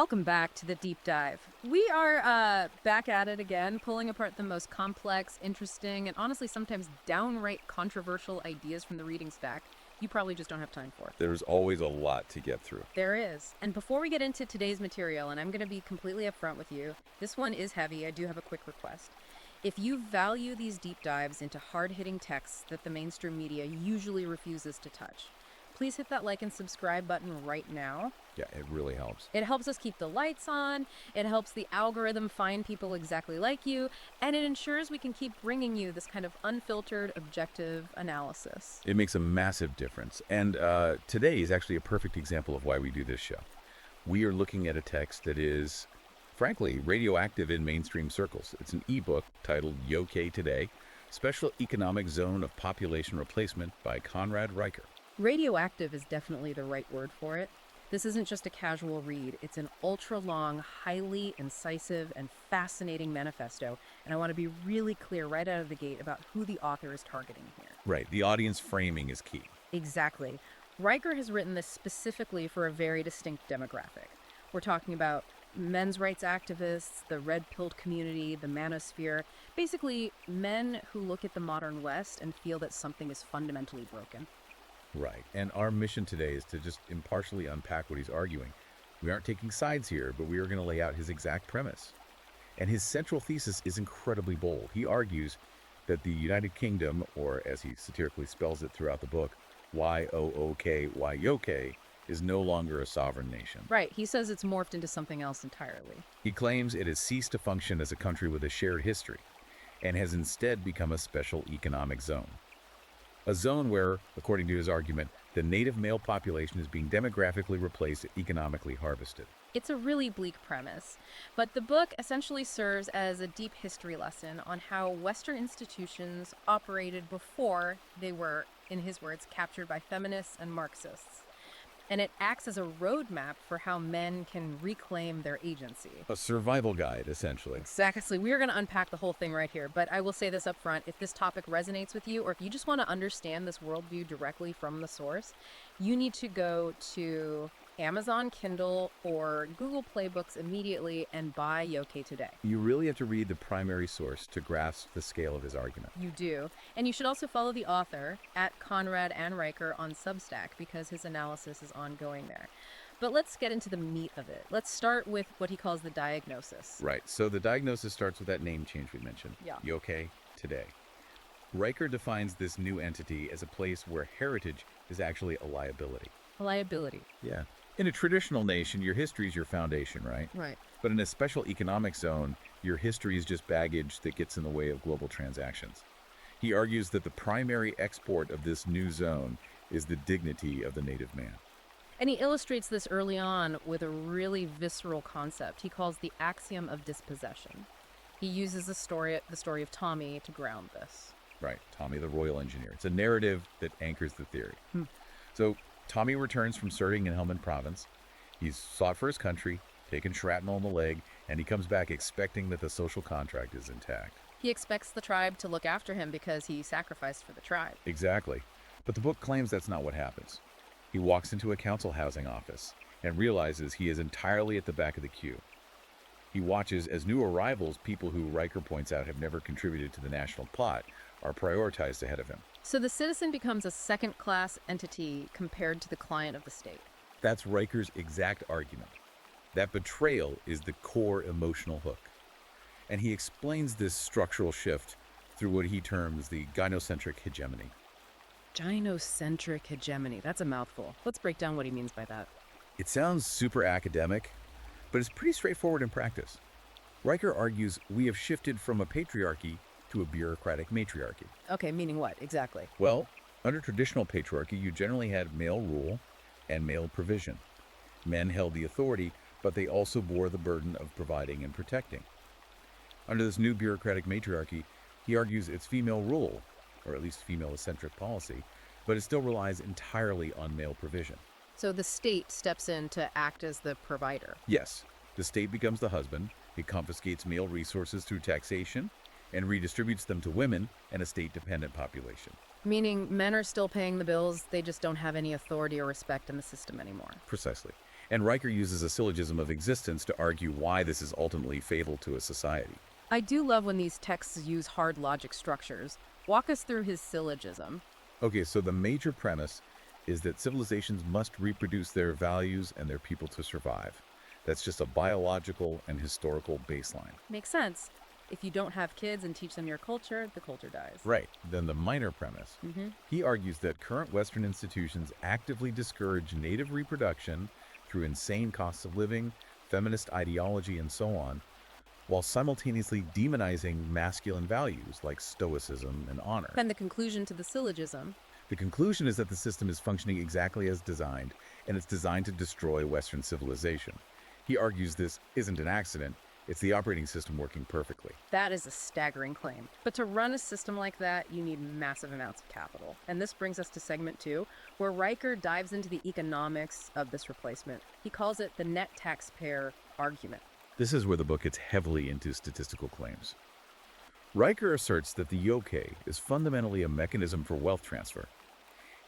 Welcome back to the deep dive. We are back at it again, pulling apart the most complex, interesting, and honestly sometimes downright controversial ideas from the reading stack you probably just don't have time for. There's always a lot to get through. There is. And before we get into today's material, and I'm going to be completely upfront with you, this one is heavy. I do have a quick request. If you value these deep dives into hard-hitting texts that the mainstream media usually refuses to touch, please hit that like and subscribe button right now. Yeah, it really helps. It helps us keep the lights on, it helps the algorithm find people exactly like you, and it ensures we can keep bringing you this kind of unfiltered, objective analysis. It makes a massive difference. And today is actually a perfect example of why we do this show. We are looking at a text that is, frankly, radioactive in mainstream circles. It's an ebook titled Yookay Today, Special Economic Zone of Population Replacement by Conrad Riker. Radioactive is definitely the right word for it. This isn't just a casual read. It's an ultra-long, highly incisive, and fascinating manifesto, and I want to be really clear right out of the gate about who the author is targeting here. Right, the audience framing is key. Exactly. Riker has written this specifically for a very distinct demographic. We're talking about men's rights activists, the red-pilled community, the manosphere, basically men who look at the modern West and feel that something is fundamentally broken. Right, and our mission today is to just impartially unpack what he's arguing. We aren't taking sides here, but we are going to lay out his exact premise. And his central thesis is incredibly bold. He argues that the United Kingdom, or as he satirically spells it throughout the book, Y-O-O-K-Y, Yookay, is no longer a sovereign nation. Right, he says it's morphed into something else entirely. He claims it has ceased to function as a country with a shared history, and has instead become a special economic zone. A zone where, according to his argument, the native male population is being demographically replaced and economically harvested. It's a really bleak premise, but the book essentially serves as a deep history lesson on how Western institutions operated before they were, in his words, captured by feminists and Marxists. And it acts as a roadmap for how men can reclaim their agency. A survival guide, essentially. Exactly. We're going to unpack the whole thing right here, but I will say this up front. If this topic resonates with you, or if you just want to understand this worldview directly from the source, you need to go to Amazon Kindle or Google Play Books immediately and buy Yookay Today. You really have to read the primary source to grasp the scale of his argument. You do. And you should also follow the author at Conrad and Riker on Substack because his analysis is ongoing there. But let's get into the meat of it. Let's start with what he calls the diagnosis. Right. So the diagnosis starts with that name change we mentioned. Yeah. Yookay Today. Riker defines this new entity as a place where heritage is actually a liability. A liability. Yeah. In a traditional nation, your history is your foundation, right? Right. But in a special economic zone, your history is just baggage that gets in the way of global transactions. He argues that the primary export of this new zone is the dignity of the native man. And he illustrates this early on with a really visceral concept he calls the axiom of dispossession. He uses the story of Tommy to ground this. Right, Tommy the Royal Engineer. It's a narrative that anchors the theory. So Tommy returns from serving in Helmand Province. He's fought for his country, taken shrapnel in the leg, and he comes back expecting that the social contract is intact. He expects the tribe to look after him because he sacrificed for the tribe. Exactly. But the book claims that's not what happens. He walks into a council housing office and realizes he is entirely at the back of the queue. He watches as new arrivals, people who Riker points out have never contributed to the national plot, are prioritized ahead of him. So the citizen becomes a second-class entity compared to the client of the state. That's Riker's exact argument. That betrayal is the core emotional hook. And he explains this structural shift through what he terms the gynocentric hegemony. Gynocentric hegemony. That's a mouthful. Let's break down what he means by that. It sounds super academic, but it's pretty straightforward in practice. Riker argues we have shifted from a patriarchy to a bureaucratic matriarchy. Okay, meaning what, exactly? Well, under traditional patriarchy, you generally had male rule and male provision. Men held the authority, but they also bore the burden of providing and protecting. Under this new bureaucratic matriarchy, he argues it's female rule, or at least female-centric policy, but it still relies entirely on male provision. So the state steps in to act as the provider. Yes, the state becomes the husband, it confiscates male resources through taxation, and redistributes them to women and a state-dependent population. Meaning men are still paying the bills, they just don't have any authority or respect in the system anymore. Precisely. And Riker uses a syllogism of existence to argue why this is ultimately fatal to a society. I do love when these texts use hard logic structures. Walk us through his syllogism. Okay, so the major premise is that civilizations must reproduce their values and their people to survive. That's just a biological and historical baseline. Makes sense. If you don't have kids and teach them your culture, the culture dies. Right. Then the minor premise. He argues that current Western institutions actively discourage native reproduction through insane costs of living, feminist ideology, and so on, while simultaneously demonizing masculine values like stoicism and honor. Then the conclusion to the syllogism. The conclusion is that the system is functioning exactly as designed, and it's designed to destroy Western civilization. He argues this isn't an accident, it's the operating system working perfectly. That is a staggering claim. But to run a system like that, you need massive amounts of capital. And this brings us to segment 2, where Riker dives into the economics of this replacement. He calls it the net taxpayer argument. This is where the book gets heavily into statistical claims. Riker asserts that the yokai is fundamentally a mechanism for wealth transfer.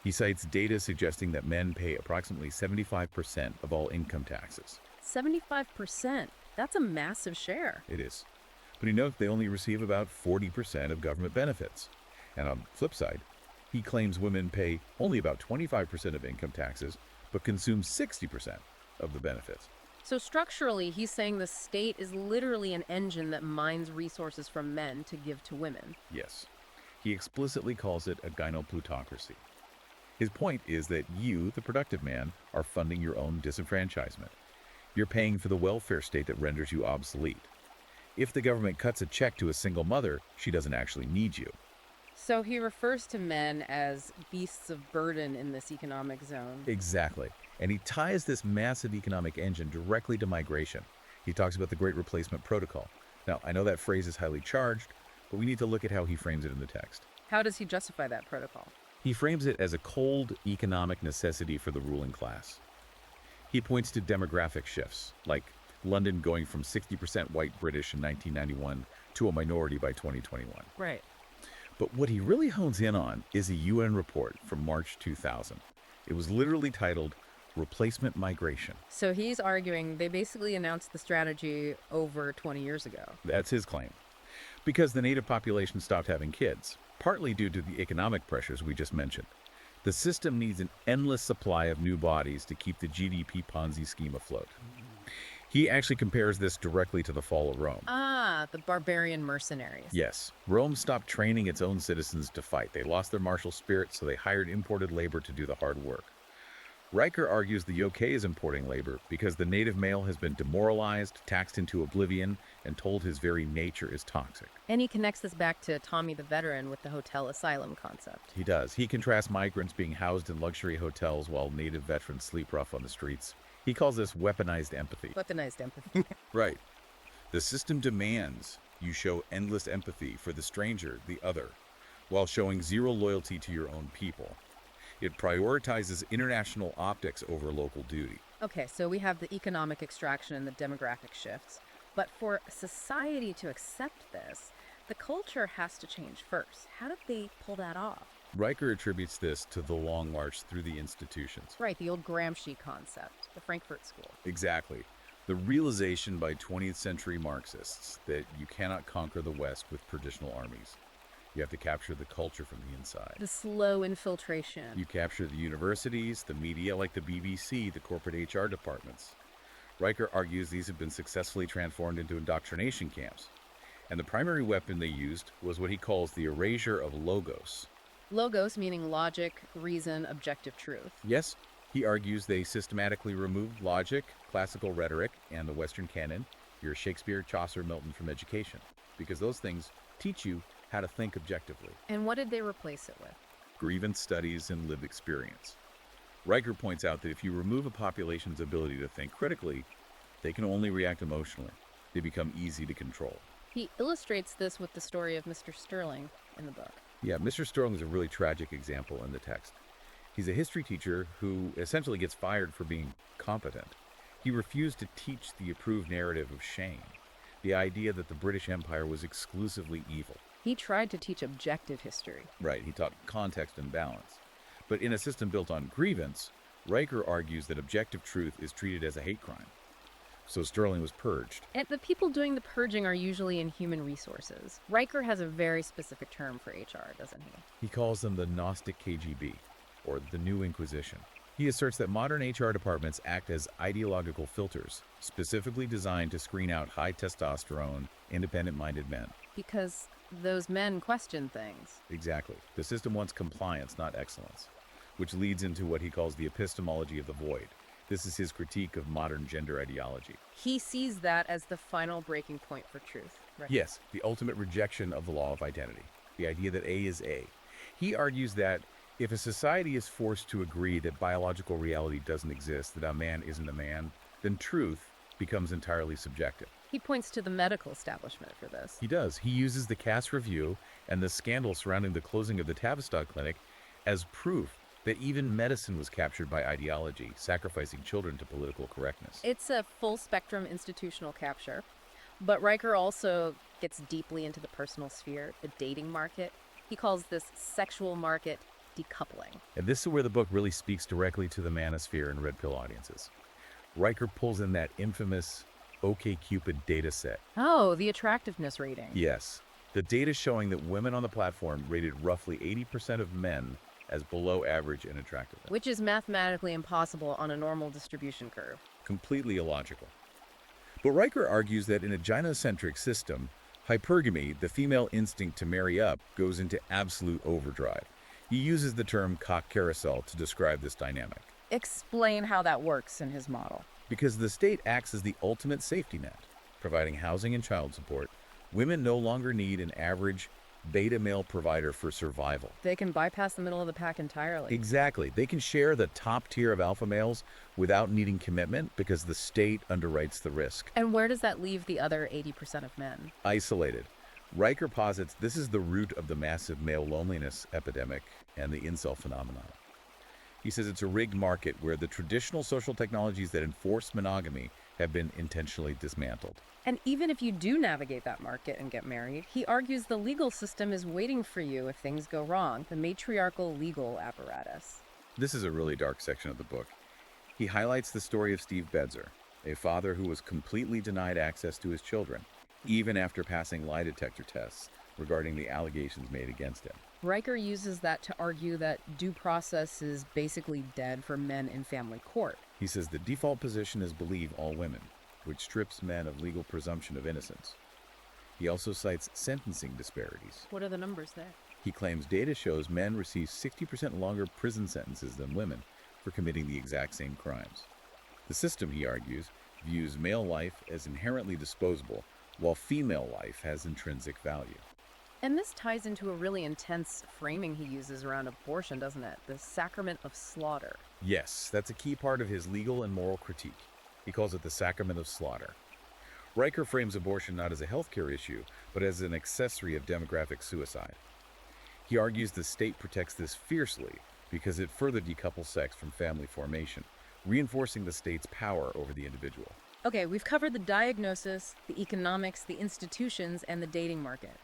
He cites data suggesting that men pay approximately 75% of all income taxes. 75%. That's a massive share. It is. But he notes they only receive about 40% of government benefits. And on the flip side, he claims women pay only about 25% of income taxes, but consume 60% of the benefits. So structurally, he's saying the state is literally an engine that mines resources from men to give to women. Yes. He explicitly calls it a gynoplutocracy. His point is that you, the productive man, are funding your own disenfranchisement. You're paying for the welfare state that renders you obsolete. If the government cuts a check to a single mother, she doesn't actually need you. So he refers to men as beasts of burden in this economic zone. Exactly. And he ties this massive economic engine directly to migration. He talks about the Great Replacement Protocol. Now, I know that phrase is highly charged, but we need to look at how he frames it in the text. How does he justify that protocol? He frames it as a cold economic necessity for the ruling class. He points to demographic shifts, like London going from 60% white British in 1991 to a minority by 2021. Right. But what he really hones in on is a UN report from March 2000. It was literally titled Replacement Migration. So he's arguing they basically announced the strategy over 20 years ago. That's his claim. Because the native population stopped having kids, partly due to the economic pressures we just mentioned. The system needs an endless supply of new bodies to keep the GDP Ponzi scheme afloat. He actually compares this directly to the fall of Rome. Ah, the barbarian mercenaries. Yes, Rome stopped training its own citizens to fight. They lost their martial spirit, so they hired imported labor to do the hard work. Riker argues the Yokai is importing labor because the native male has been demoralized, taxed into oblivion, and told his very nature is toxic. And he connects this back to Tommy the Veteran with the hotel asylum concept. He does. He contrasts migrants being housed in luxury hotels while native veterans sleep rough on the streets. He calls this weaponized empathy. Weaponized empathy. Right. The system demands you show endless empathy for the stranger, the other, while showing zero loyalty to your own people. It prioritizes international optics over local duty. Okay, so we have the economic extraction and the demographic shifts. But for society to accept this, the culture has to change first. How did they pull that off? Riker attributes this to the long march through the institutions. Right, the old Gramsci concept, the Frankfurt School. Exactly. The realization by 20th century Marxists that you cannot conquer the West with traditional armies. You have to capture the culture from the inside. The slow infiltration. You capture the universities, the media like the BBC, the corporate HR departments. Riker argues these have been successfully transformed into indoctrination camps. And the primary weapon they used was what he calls the erasure of logos. Logos meaning logic, reason, objective truth. Yes, he argues they systematically removed logic, classical rhetoric, and the Western canon, your Shakespeare, Chaucer, Milton from education, because those things teach you how to think objectively. And what did they replace it with? Grievance studies and lived experience. Riker points out that if you remove a population's ability to think critically, they can only react emotionally. They become easy to control. He illustrates this with the story of Mr. Sterling in the book. Yeah, Mr. Sterling is a really tragic example in the text. He's a history teacher who essentially gets fired for being competent. He refused to teach the approved narrative of shame, the idea that the British Empire was exclusively evil. He tried to teach objective history. Right, he taught context and balance. But in a system built on grievance, Riker argues that objective truth is treated as a hate crime. So Sterling was purged. And the people doing the purging are usually in human resources. Riker has a very specific term for HR, doesn't he? He calls them the Gnostic KGB, or the New Inquisition. He asserts that modern HR departments act as ideological filters, specifically designed to screen out high testosterone, independent-minded men. Because those men question things. Exactly. The system wants compliance, not excellence, which leads into what he calls the epistemology of the void. This is his critique of modern gender ideology. He sees that as the final breaking point for truth. Right? Yes, the ultimate rejection of the law of identity, the idea that A is A. He argues that if a society is forced to agree that biological reality doesn't exist, that a man isn't a man, then truth becomes entirely subjective. He points to the medical establishment for this. He does. He uses the Cass Review and the scandal surrounding the closing of the Tavistock Clinic as proof that even medicine was captured by ideology, sacrificing children to political correctness. It's a full-spectrum institutional capture, but Riker also gets deeply into the personal sphere, the dating market. He calls this sexual market decoupling. And this is where the book really speaks directly to the manosphere and red pill audiences. Riker pulls in that infamous OkCupid data set. Oh, the attractiveness rating. Yes, the data showing that women on the platform rated roughly 80% of men as below average in attractiveness. Which is mathematically impossible on a normal distribution curve. Completely illogical. But Riker argues that in a gynocentric system, hypergamy, the female instinct to marry up, goes into absolute overdrive. He uses the term cock carousel to describe this dynamic. Explain how that works in his model. Because the state acts as the ultimate safety net, providing housing and child support, women no longer need an average beta male provider for survival. They can bypass the middle of the pack entirely. Exactly. They can share the top tier of alpha males without needing commitment because the state underwrites the risk. And where does that leave the other 80% of men? Isolated. Riker posits this is the root of the massive male loneliness epidemic and the incel phenomenon. He says it's a rigged market where the traditional social technologies that enforce monogamy have been intentionally dismantled. And even if you do navigate that market and get married, he argues the legal system is waiting for you if things go wrong, the matriarchal legal apparatus. This is a really dark section of the book. He highlights the story of Steve Bedzer, a father who was completely denied access to his children, even after passing lie detector tests regarding the allegations made against him. Riker uses that to argue that due process is basically dead for men in family court. He says the default position is believe all women, which strips men of legal presumption of innocence. He also cites sentencing disparities. What are the numbers there? He claims data shows men receive 60% longer prison sentences than women for committing the exact same crimes. The system, he argues, views male life as inherently disposable, while female life has intrinsic value. And this ties into a really intense framing he uses around abortion, doesn't it? The sacrament of slaughter. Yes, that's a key part of his legal and moral critique. He calls it the sacrament of slaughter. Riker frames abortion not as a healthcare issue, but as an accessory of demographic suicide. He argues the state protects this fiercely because it further decouples sex from family formation, reinforcing the state's power over the individual. Okay, we've covered the diagnosis, the economics, the institutions, and the dating market.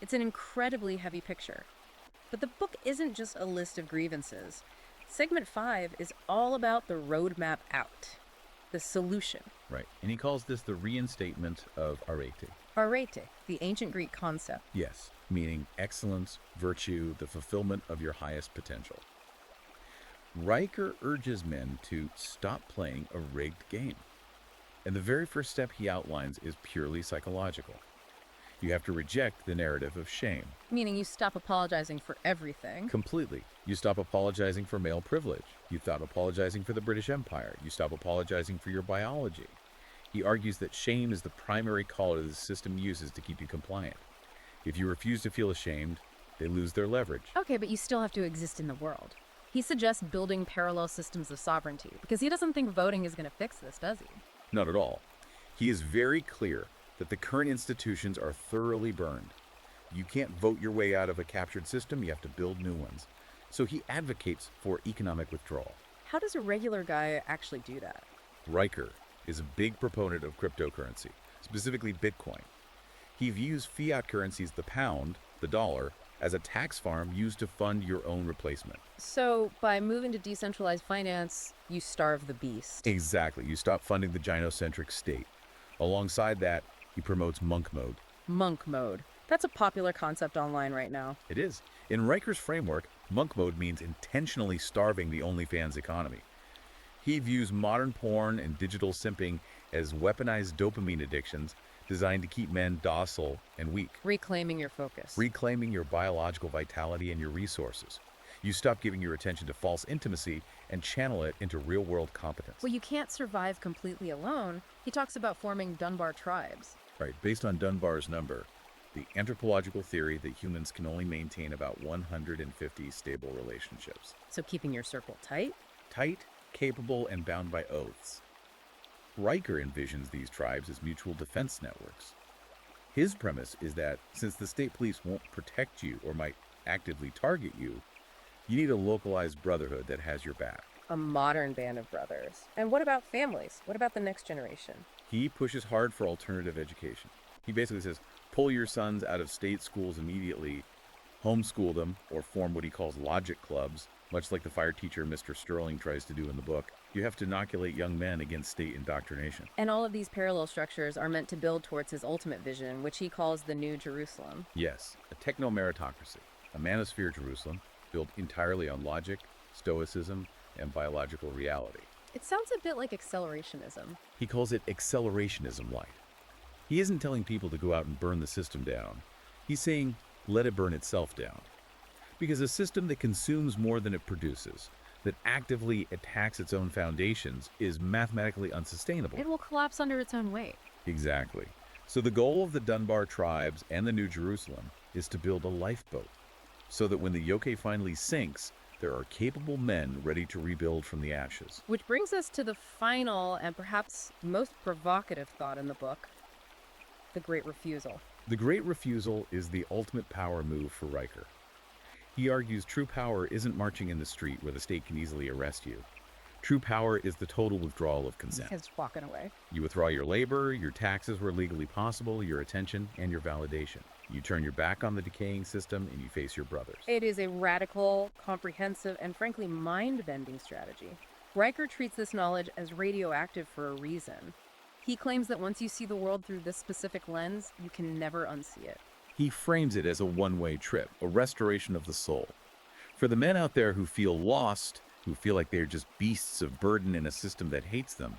It's an incredibly heavy picture. But the book isn't just a list of grievances. Segment 5 is all about the roadmap out, the solution. Right, and he calls this the reinstatement of arete. Arete, the ancient Greek concept. Yes, meaning excellence, virtue, the fulfillment of your highest potential. Riker urges men to stop playing a rigged game. And the very first step he outlines is purely psychological. You have to reject the narrative of shame. Meaning you stop apologizing for everything. Completely. You stop apologizing for male privilege. You stop apologizing for the British Empire. You stop apologizing for your biology. He argues that shame is the primary collar the system uses to keep you compliant. If you refuse to feel ashamed, they lose their leverage. Okay, but you still have to exist in the world. He suggests building parallel systems of sovereignty because he doesn't think voting is going to fix this, does he? Not at all. He is very clear that the current institutions are thoroughly burned. You can't vote your way out of a captured system, you have to build new ones. So he advocates for economic withdrawal. How does a regular guy actually do that? Riker is a big proponent of cryptocurrency, specifically Bitcoin. He views fiat currencies, the pound, the dollar, as a tax farm used to fund your own replacement. So, by moving to decentralized finance, you starve the beast. Exactly. You stop funding the gynocentric state. Alongside that, he promotes monk mode. Monk mode. That's a popular concept online right now. It is. In Riker's framework, monk mode means intentionally starving the OnlyFans economy. He views modern porn and digital simping as weaponized dopamine addictions designed to keep men docile and weak, Reclaiming your focus. reclaiming your biological vitality and your resources. You stop giving your attention to false intimacy and channel it into real-world competence. Well, you can't survive completely alone. He talks about forming Dunbar tribes. Right, based on Dunbar's number, the anthropological theory that humans can only maintain about 150 stable relationships. So, keeping your circle tight? Tight, capable, and bound by oaths. Riker envisions these tribes as mutual defense networks. His premise is that since the state police won't protect you or might actively target you, you need a localized brotherhood that has your back. A modern band of brothers. And what about families? What about the next generation? He pushes hard for alternative education. He basically says, pull your sons out of state schools immediately, homeschool them, or form what he calls logic clubs, much like the fire teacher Mr. Sterling tries to do in the book. You have to inoculate young men against state indoctrination. And all of these parallel structures are meant to build towards his ultimate vision, which he calls the New Jerusalem. Yes, a techno-meritocracy, a manosphere Jerusalem built entirely on logic, stoicism, and biological reality. It sounds a bit like accelerationism. He calls it accelerationism light. He isn't telling people to go out and burn the system down. He's saying, let it burn itself down. Because a system that consumes more than it produces, that actively attacks its own foundations, is mathematically unsustainable. It will collapse under its own weight. Exactly. So the goal of the Dunbar tribes and the New Jerusalem is to build a lifeboat, so that when the Yookay finally sinks, there are capable men ready to rebuild from the ashes. Which brings us to the final and perhaps most provocative thought in the book, the Great Refusal. The Great Refusal is the ultimate power move for Riker. He argues true power isn't marching in the street where the state can easily arrest you. True power is the total withdrawal of consent. It's walking away. You withdraw your labor, your taxes where legally possible, your attention, and your validation. You turn your back on the decaying system and you face your brothers. It is a radical, comprehensive, and frankly mind-bending strategy. Riker treats this knowledge as radioactive for a reason. He claims that once you see the world through this specific lens, you can never unsee it. He frames it as a one-way trip, a restoration of the soul. For the men out there who feel lost, who feel like they're just beasts of burden in a system that hates them,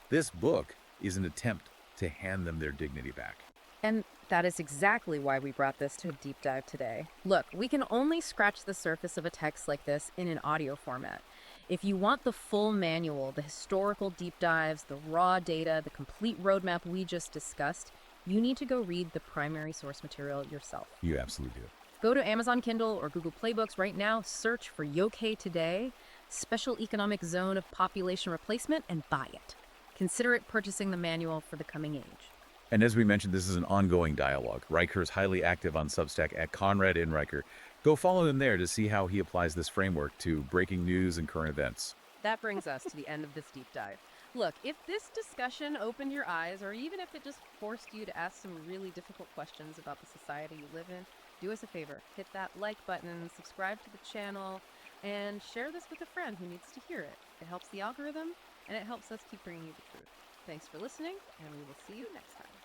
this book is an attempt to hand them their dignity back. And that is exactly why we brought this to a deep dive today. Look, we can only scratch the surface of a text like this in an audio format. If you want the full manual, the historical deep dives, the raw data, the complete roadmap we just discussed, you need to go read the primary source material yourself. You absolutely do. Go to Amazon Kindle or Google Play Books right now, search for Yookay Today, Special Economic Zone of Population Replacement, and buy it. Consider it purchasing the manual for the coming age. And as we mentioned, this is an ongoing dialogue. Riker is highly active on Substack at Conrad in Riker. Go follow him there to see how he applies this framework to breaking news and current events. That brings us to the end of this deep dive. Look, if this discussion opened your eyes, or even if it just forced you to ask some really difficult questions about the society you live in, do us a favor. Hit that like button, subscribe to the channel, and share this with a friend who needs to hear it. It helps the algorithm, and it helps us keep bringing you the truth. Thanks for listening, and we will see you next time.